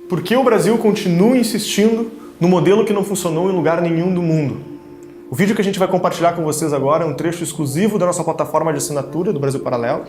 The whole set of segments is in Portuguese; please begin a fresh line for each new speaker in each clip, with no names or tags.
Por que o Brasil continua insistindo no modelo que não funcionou em lugar nenhum do mundo? O vídeo que a gente vai compartilhar com vocês agora é um trecho exclusivo da nossa plataforma de assinatura do Brasil Paralelo,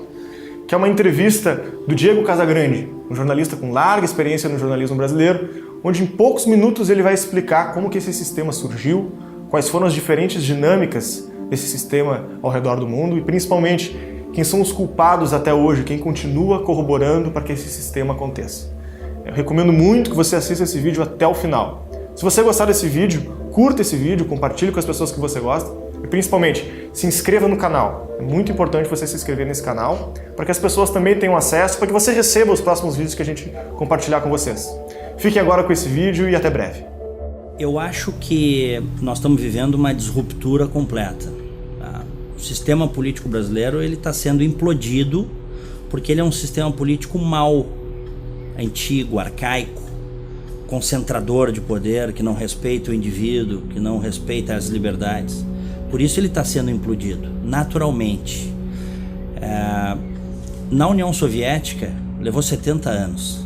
que é uma entrevista do Diego Casagrande, um jornalista com larga experiência no jornalismo brasileiro, onde em poucos minutos ele vai explicar como que esse sistema surgiu, quais foram as diferentes dinâmicas desse sistema ao redor do mundo e, principalmente, quem são os culpados até hoje, quem continua corroborando para que esse sistema aconteça. Eu recomendo muito que você assista esse vídeo até o final. Se você gostar desse vídeo, curta esse vídeo, compartilhe com as pessoas que você gosta e, principalmente, se inscreva no canal. É muito importante você se inscrever nesse canal para que as pessoas também tenham acesso, para que você receba os próximos vídeos que a gente compartilhar com vocês. Fiquem agora com esse vídeo e até breve.
Eu acho que nós estamos vivendo uma disruptura completa. O sistema político brasileiro está sendo implodido porque ele é um sistema político mau, antigo, arcaico, concentrador de poder, que não respeita o indivíduo, que não respeita as liberdades. Por isso ele está sendo implodido, naturalmente. Na União Soviética, levou 70 anos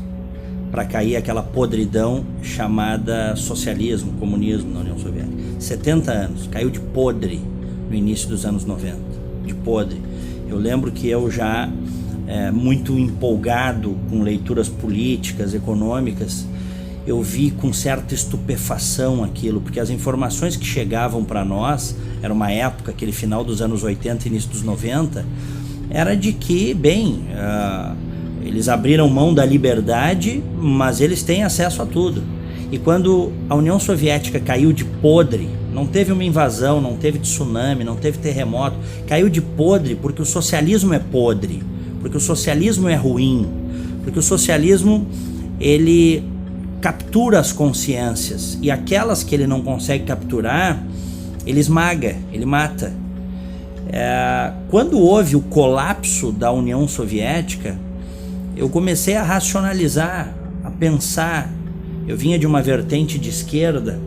para cair aquela podridão chamada socialismo, comunismo na União Soviética. 70 anos, caiu de podre no início dos anos 90, de podre. Eu lembro que eu já, muito empolgado com leituras políticas, econômicas, eu vi com certa estupefação aquilo, porque as informações que chegavam para nós, era uma época, aquele final dos anos 80 início dos 90, era de que, bem, eles abriram mão da liberdade, mas eles têm acesso a tudo. E quando a União Soviética caiu de podre, não teve uma invasão, não teve tsunami, não teve terremoto, caiu de podre porque o socialismo é podre, porque o socialismo é ruim, porque o socialismo, ele captura as consciências, e aquelas que ele não consegue capturar, ele esmaga, ele mata. Quando houve o colapso da União Soviética, eu comecei a racionalizar, a pensar. Eu vinha de uma vertente de esquerda,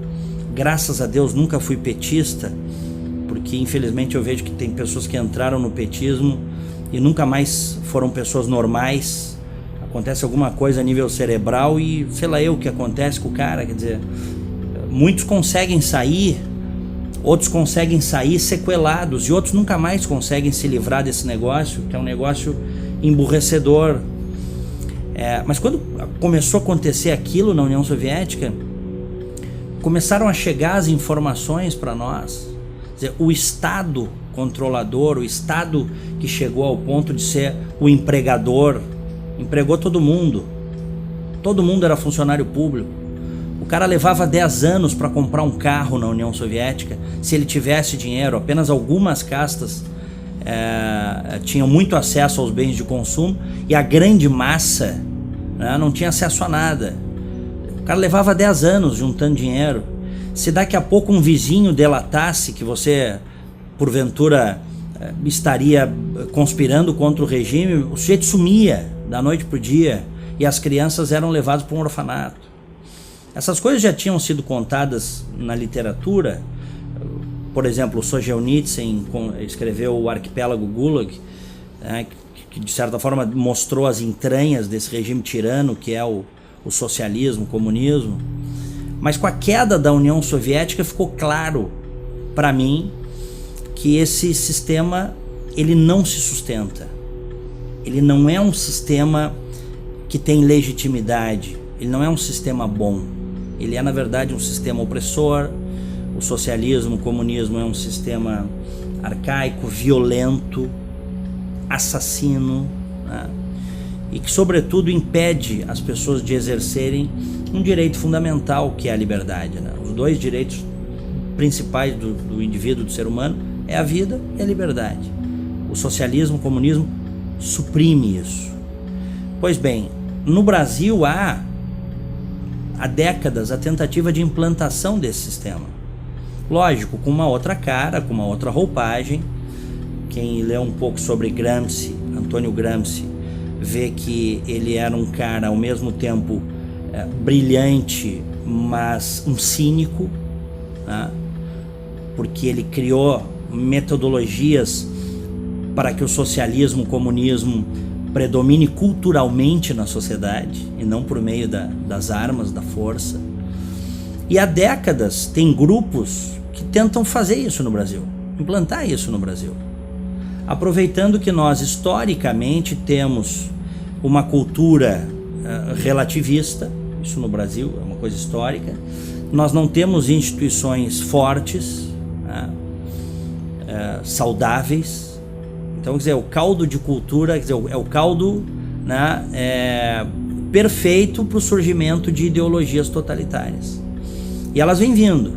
graças a Deus nunca fui petista, porque infelizmente eu vejo que tem pessoas que entraram no petismo e nunca mais foram pessoas normais. Acontece alguma coisa a nível cerebral e sei lá eu o que acontece com o cara, quer dizer, muitos conseguem sair, outros conseguem sair sequelados e outros nunca mais conseguem se livrar desse negócio, que é um negócio emburrecedor. Mas quando começou a acontecer aquilo na União Soviética, começaram a chegar as informações para nós. Quer dizer, o Estado controlador, o Estado que chegou ao ponto de ser o empregador, empregou todo mundo era funcionário público. O cara levava 10 anos para comprar um carro na União Soviética, se ele tivesse dinheiro. Apenas algumas castas tinham muito acesso aos bens de consumo e a grande massa, né, não tinha acesso a nada. O cara levava 10 anos juntando dinheiro. Se daqui a pouco um vizinho delatasse que você, porventura, estaria conspirando contra o regime, o sujeito sumia da noite para o dia e as crianças eram levadas para um orfanato. Essas coisas já tinham sido contadas na literatura. Por exemplo, o Solzhenitsyn escreveu o Arquipélago Gulag, que de certa forma mostrou as entranhas desse regime tirano que é o socialismo, o comunismo. Mas com a queda da União Soviética ficou claro para mim que esse sistema, ele não se sustenta. Ele não é um sistema que tem legitimidade, ele não é um sistema bom. Ele é, na verdade, um sistema opressor. O socialismo, o comunismo é um sistema arcaico, violento, assassino, né? E que, sobretudo, impede as pessoas de exercerem um direito fundamental, que é a liberdade, né? Os dois direitos principais do indivíduo, do ser humano, é a vida e a liberdade. O socialismo, o comunismo suprime isso. Pois bem, no Brasil há décadas a tentativa de implantação desse sistema. Lógico, com uma outra cara, com uma outra roupagem. Quem lê um pouco sobre Gramsci, Antônio Gramsci, vê que ele era um cara ao mesmo tempo brilhante, mas um cínico, né? Porque ele criou metodologias para que o socialismo, o comunismo predomine culturalmente na sociedade e não por meio das armas, da força. E há décadas tem grupos que tentam fazer isso no Brasil, implantar isso no Brasil, aproveitando que nós historicamente temos uma cultura relativista. Isso no Brasil é uma coisa histórica. Nós não temos instituições fortes, né, saudáveis. Então, quer dizer, o caldo de cultura, quer dizer, é o caldo, né, perfeito para o surgimento de ideologias totalitárias. E elas vêm vindo.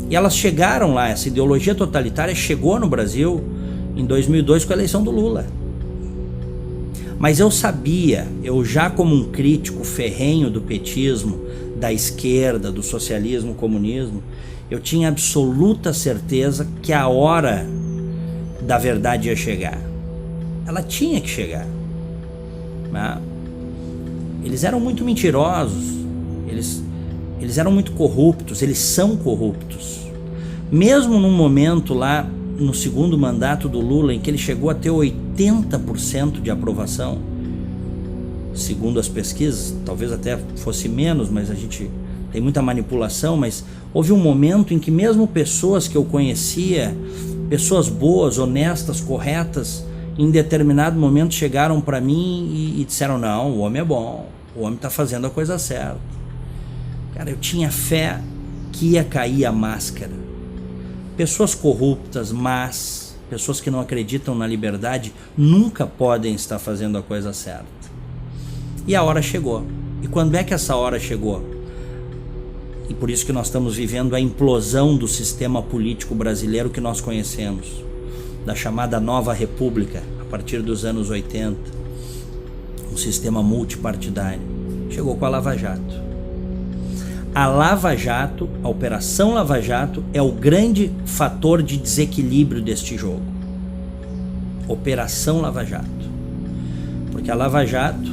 E elas chegaram lá, essa ideologia totalitária chegou no Brasil em 2002 com a eleição do Lula. Mas eu sabia, eu já como um crítico ferrenho do petismo, da esquerda, do socialismo, comunismo, eu tinha absoluta certeza que a hora da verdade ia chegar. Ela tinha que chegar, né? Eles eram muito mentirosos, eles eram muito corruptos, eles são corruptos. Mesmo num momento lá, no segundo mandato do Lula, em que ele chegou a ter 80% de aprovação, segundo as pesquisas, talvez até fosse menos, mas a gente tem muita manipulação, mas houve um momento em que mesmo pessoas que eu conhecia, pessoas boas, honestas, corretas, em determinado momento chegaram para mim e disseram: não, o homem é bom, o homem está fazendo a coisa certa. Cara, eu tinha fé que ia cair a máscara. Pessoas corruptas, más, pessoas que não acreditam na liberdade, nunca podem estar fazendo a coisa certa. E a hora chegou. E quando é que essa hora chegou? E por isso que nós estamos vivendo a implosão do sistema político brasileiro que nós conhecemos, da chamada Nova República, a partir dos anos 80, um sistema multipartidário. Chegou com a Lava Jato. A Lava Jato, a Operação Lava Jato, é o grande fator de desequilíbrio deste jogo. Operação Lava Jato. Porque a Lava Jato,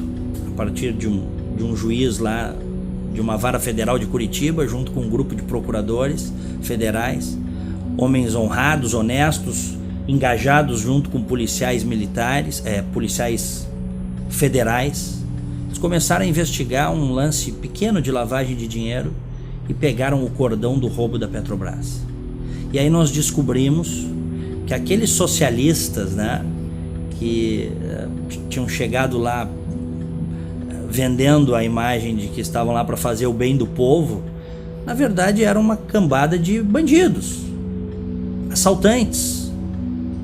a partir de um juiz lá, de uma vara federal de Curitiba, junto com um grupo de procuradores federais, homens honrados, honestos, engajados junto com policiais militares, policiais federais, eles começaram a investigar um lance pequeno de lavagem de dinheiro e pegaram o cordão do roubo da Petrobras. E aí nós descobrimos que aqueles socialistas, né, que tinham chegado lá vendendo a imagem de que estavam lá para fazer o bem do povo, na verdade era uma cambada de bandidos, assaltantes,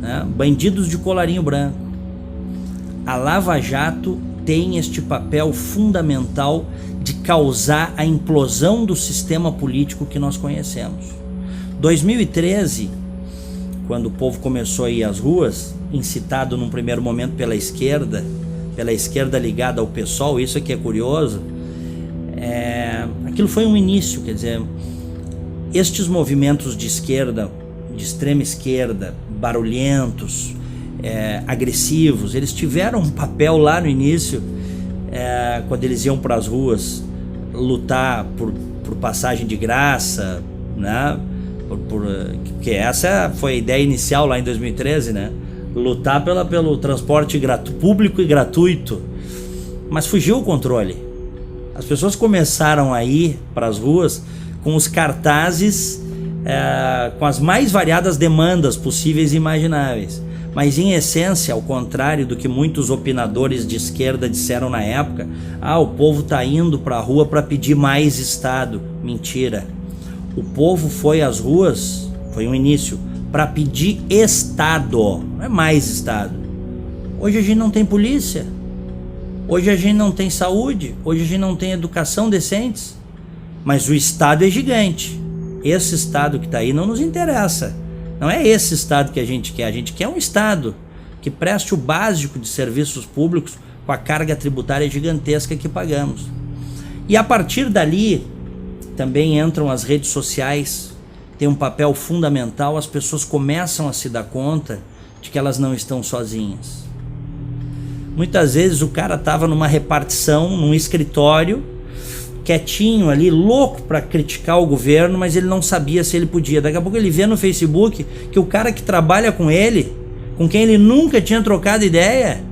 né, bandidos de colarinho branco. A Lava Jato tem este papel fundamental de causar a implosão do sistema político que nós conhecemos. 2013, quando o povo começou a ir às ruas, incitado num primeiro momento pela esquerda ligada ao PSOL, isso aqui é curioso, aquilo foi um início, quer dizer, estes movimentos de esquerda, de extrema esquerda, barulhentos, agressivos, eles tiveram um papel lá no início, quando eles iam para as ruas lutar por passagem de graça, né? Porque essa foi a ideia inicial lá em 2013, né? Lutar pelo transporte público e gratuito, mas fugiu o controle. As pessoas começaram a ir para as ruas com os cartazes, com as mais variadas demandas possíveis e imagináveis. Mas em essência, ao contrário do que muitos opinadores de esquerda disseram na época, o povo está indo para a rua para pedir mais Estado. Mentira. O povo foi às ruas, foi um início, para pedir Estado, não é mais Estado. Hoje a gente não tem polícia, hoje a gente não tem saúde, hoje a gente não tem educação decentes, mas o Estado é gigante. Esse Estado que está aí não nos interessa. Não é esse Estado que a gente quer um Estado que preste o básico de serviços públicos com a carga tributária gigantesca que pagamos. E a partir dali também entram as redes sociais, tem um papel fundamental, as pessoas começam a se dar conta de que elas não estão sozinhas. Muitas vezes o cara estava numa repartição, num escritório, quietinho ali, louco para criticar o governo, mas ele não sabia se ele podia. Daqui a pouco ele vê no Facebook que o cara que trabalha com ele, com quem ele nunca tinha trocado ideia,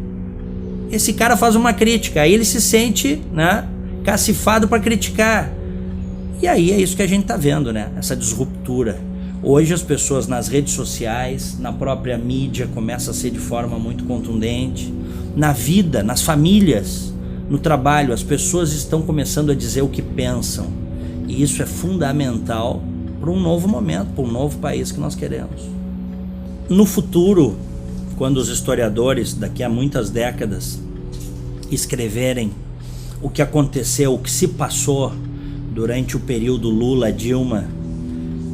esse cara faz uma crítica, aí ele se sente, né, cacifado para criticar. E aí é isso que a gente está vendo, né? Essa disruptura. Hoje as pessoas nas redes sociais, na própria mídia, começa a ser de forma muito contundente. Na vida, nas famílias, no trabalho, as pessoas estão começando a dizer o que pensam. E isso é fundamental para um novo momento, para um novo país que nós queremos. No futuro, quando os historiadores, daqui a muitas décadas, escreverem o que aconteceu, o que se passou durante o período Lula-Dilma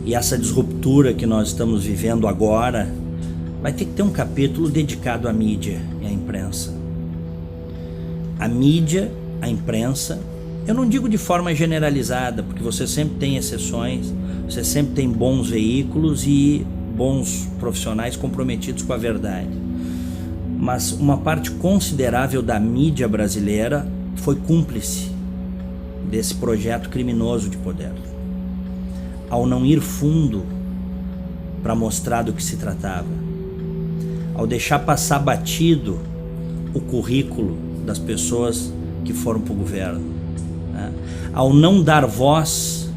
e essa disruptura que nós estamos vivendo agora, vai ter que ter um capítulo dedicado à mídia e à imprensa. A mídia, a imprensa, eu não digo de forma generalizada, porque você sempre tem exceções, você sempre tem bons veículos e bons profissionais comprometidos com a verdade. Mas uma parte considerável da mídia brasileira foi cúmplice desse projeto criminoso de poder, ao não ir fundo para mostrar do que se tratava, ao deixar passar batido o currículo das pessoas que foram para o governo, né? Ao não dar voz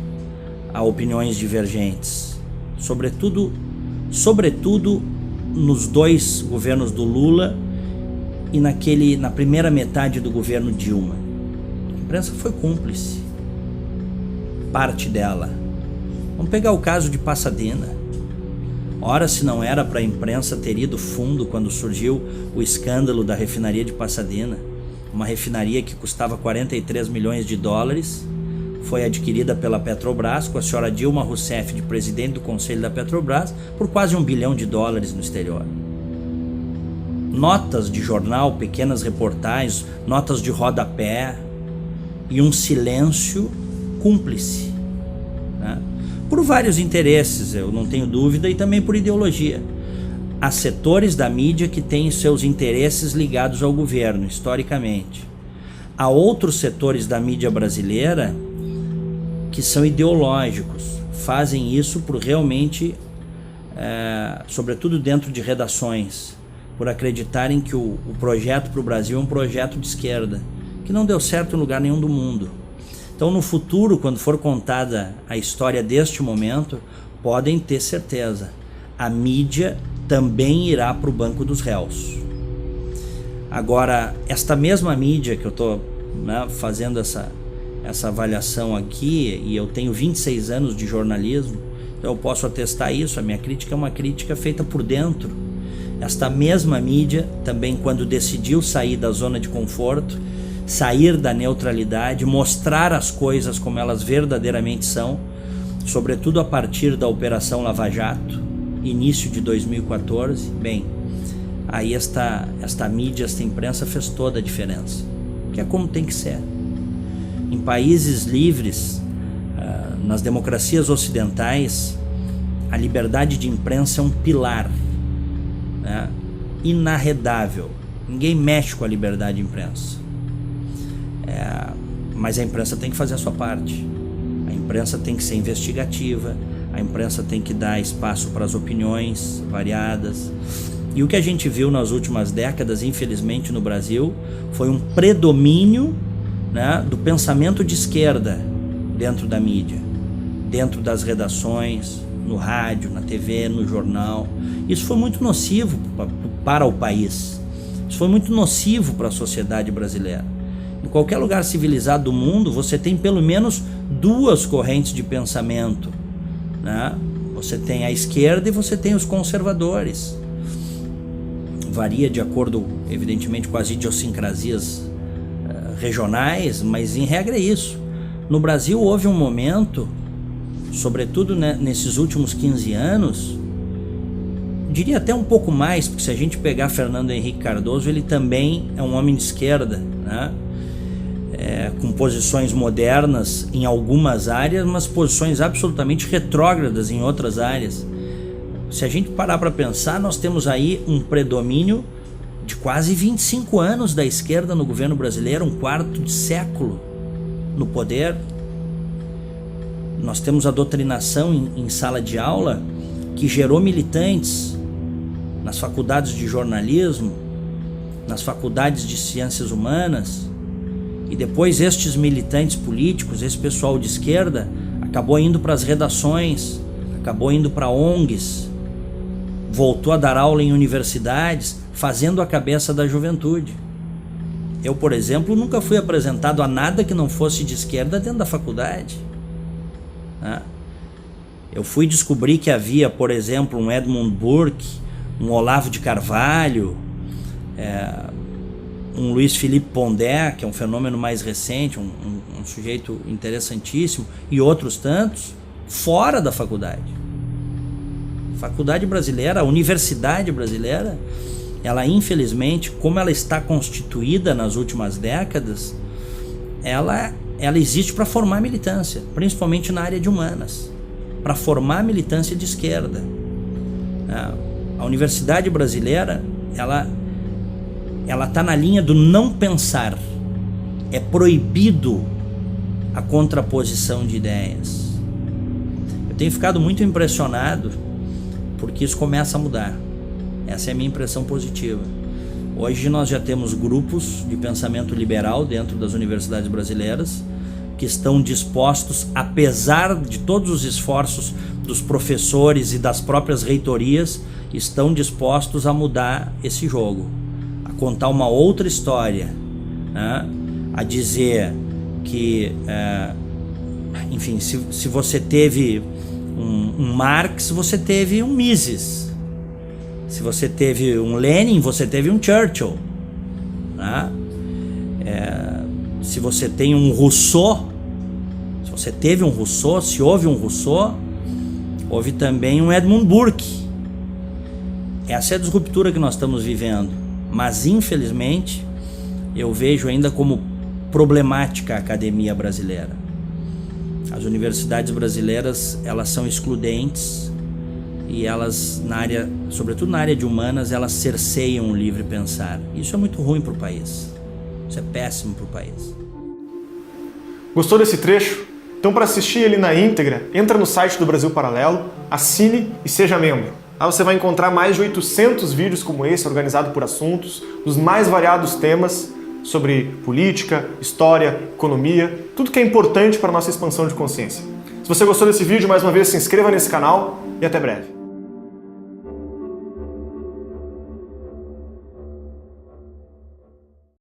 a opiniões divergentes, sobretudo nos dois governos do Lula e na primeira metade do governo Dilma. A imprensa foi cúmplice, parte dela. Vamos pegar o caso de Pasadena. Ora, se não era para a imprensa ter ido fundo quando surgiu o escândalo da refinaria de Pasadena, uma refinaria que custava 43 milhões de dólares, foi adquirida pela Petrobras, com a senhora Dilma Rousseff de presidente do conselho da Petrobras, por quase $1 bilhão no exterior. Notas de jornal, pequenas reportagens, notas de rodapé e um silêncio cúmplice, né? Por vários interesses, eu não tenho dúvida, e também por ideologia. Há setores da mídia que têm seus interesses ligados ao governo, historicamente. Há outros setores da mídia brasileira que são ideológicos, fazem isso por realmente, sobretudo dentro de redações, por acreditarem que o projeto para o Brasil é um projeto de esquerda, que não deu certo em lugar nenhum do mundo. Então, no futuro, quando for contada a história deste momento, podem ter certeza, a mídia também irá para o banco dos réus. Agora, esta mesma mídia que eu estou, né, fazendo essa avaliação aqui, e eu tenho 26 anos de jornalismo, então eu posso atestar isso, a minha crítica é uma crítica feita por dentro. Esta mesma mídia também, quando decidiu sair da zona de conforto, sair da neutralidade, mostrar as coisas como elas verdadeiramente são, sobretudo a partir da Operação Lava Jato, início de 2014, bem, aí esta mídia, esta imprensa fez toda a diferença, que é como tem que ser. Em países livres, nas democracias ocidentais, a liberdade de imprensa é um pilar, né, inarredável. Ninguém mexe com a liberdade de imprensa. Mas a imprensa tem que fazer a sua parte. A imprensa tem que ser investigativa, a imprensa tem que dar espaço para as opiniões variadas. E o que a gente viu nas últimas décadas, infelizmente no Brasil, foi um predomínio, né, do pensamento de esquerda dentro da mídia, dentro das redações, no rádio, na TV, no jornal. Isso foi muito nocivo para o país. Isso foi muito nocivo para a sociedade brasileira. Em qualquer lugar civilizado do mundo, você tem pelo menos duas correntes de pensamento, né? Você tem a esquerda e você tem os conservadores. Varia de acordo, evidentemente, com as idiosincrasias regionais, mas em regra é isso. No Brasil houve um momento, sobretudo, né, nesses últimos 15 anos, diria até um pouco mais, porque se a gente pegar Fernando Henrique Cardoso, ele também é um homem de esquerda, né? Com posições modernas em algumas áreas, mas posições absolutamente retrógradas em outras áreas. Se a gente parar para pensar, nós temos aí um predomínio de quase 25 anos da esquerda no governo brasileiro, um quarto de século no poder. Nós temos a doutrinação em sala de aula que gerou militantes nas faculdades de jornalismo nas faculdades de ciências humanas, e depois estes militantes políticos, esse pessoal de esquerda, acabou indo para as redações, acabou indo para ONGs, voltou a dar aula em universidades, fazendo a cabeça da juventude. Eu, por exemplo, nunca fui apresentado a nada que não fosse de esquerda dentro da faculdade. Eu fui descobrir que havia, por exemplo, um Edmund Burke, um Olavo de Carvalho, um Luiz Felipe Pondé, que é um fenômeno mais recente, um sujeito interessantíssimo, e outros tantos, fora da faculdade. A faculdade brasileira, a universidade brasileira, ela infelizmente, como ela está constituída nas últimas décadas, ela existe para formar militância, principalmente na área de humanas, para formar militância de esquerda. A universidade brasileira, ela está na linha do não pensar. É proibido a contraposição de ideias. Eu tenho ficado muito impressionado porque isso começa a mudar. Essa é a minha impressão positiva. Hoje nós já temos grupos de pensamento liberal dentro das universidades brasileiras que estão dispostos, apesar de todos os esforços dos professores e das próprias reitorias, estão dispostos a mudar esse jogo, a contar uma outra história, né? A dizer que, enfim, se você teve um Marx, você teve um Mises. Se você teve um Lenin, você teve um Churchill, né? Se você tem um Rousseau, se você teve um Rousseau, se houve um Rousseau, houve também um Edmund Burke. Essa é a disruptura que nós estamos vivendo, mas infelizmente eu vejo ainda como problemática a academia brasileira. As universidades brasileiras, elas são excludentes e elas, sobretudo na área de humanas, elas cerceiam o livre pensar. Isso é muito ruim para o país. Isso é péssimo para o país.
Gostou desse trecho? Então, para assistir ele na íntegra, entra no site do Brasil Paralelo, assine e seja membro. Lá você vai encontrar mais de 800 vídeos como esse, organizados por assuntos, dos mais variados temas sobre política, história, economia, tudo que é importante para a nossa expansão de consciência. Se você gostou desse vídeo, mais uma vez, se inscreva nesse canal e até breve.